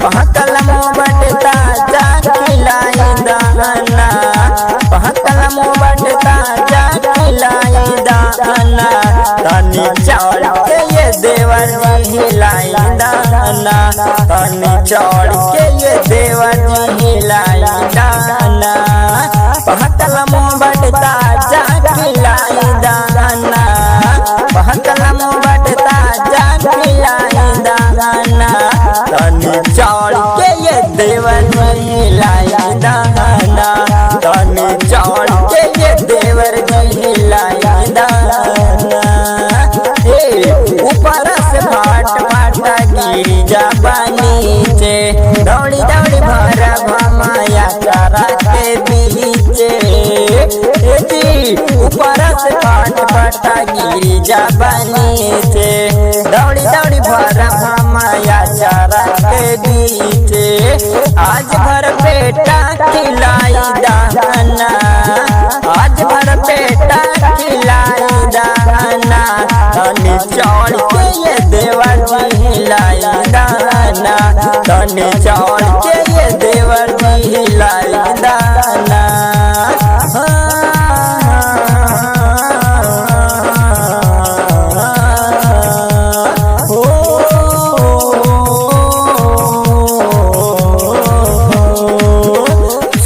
पहकल मोबटता जा खिलाई दाना, पहकल मोबटता जा खिलाई दाना, तनी चढ़ के ये देवर जी हिलाई दाना, तनी चढ़ के ये देवर जी हिलाई दाना। पहकल मोबटता जा खिलाई दाना, पहकल मोबटता जा खिलाई दाना, तनी चढ़ के ये देवर जी हिलाई दाना, तनी चढ़ के ये देवर जी हिलाई दाना। ऊपर से फाट फाटा गिरी जा नीचे, दौड़ी दौड़ी भर भमाया करा के बीचे। ऊपर से फाट फाटा गिरी जा नीचे, दौड़ी दौड़ी भर भमाया करा के बीचे। आज भर पेटा खिलाई दाना, आज भर पेटा खिलाई दाना, तनी चढ़ के ये देवर जी हिलाई दाना, तनी चढ़ के ये देवर जी हिलाई दाना।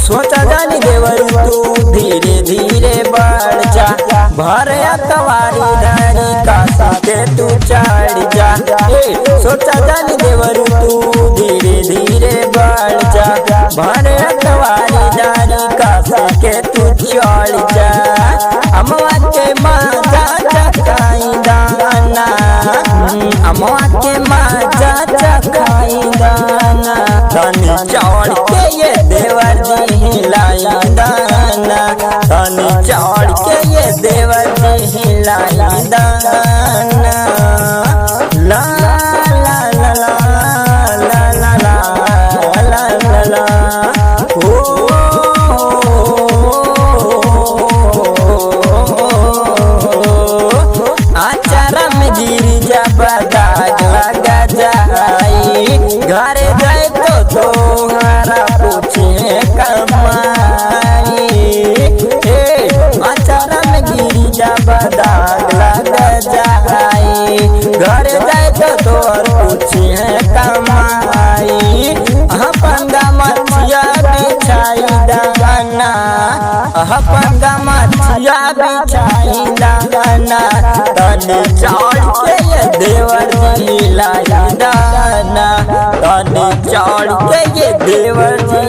सोचा जानी देवर तू धीरे धीरे बढ़ जा, भर अकवारी धरी कासा के तू चढ़ जा। सोचा जानी देवर तू धीरे धीरे बढ़ जा, भर अकवारी धरी कासा के तू चढ़ जा। अमवा के माजा चकाई दाना, अमवा के माजा चकाई दाना, तनी चढ़ के ये देवर जी हिलाई दाना, तनी चढ़ के ये देवर जी हिलाई दाना। ला ला ला ला ला ला ला ला ला आचारा में गिरी जा दाग लगा जाई, घरे जाए तो तोहरा पूछे कमाई। आचारा में गिरी जा दाग लगा जाई, घरे जाए तो तोहर पूछे कमाई। पंगा मछिया बिछाई दाना, पंगा मछिया बिछाई दाना, तनी चढ़ के ये देवर जी हिलाई दाना, तनी चढ़ के ये देवर जी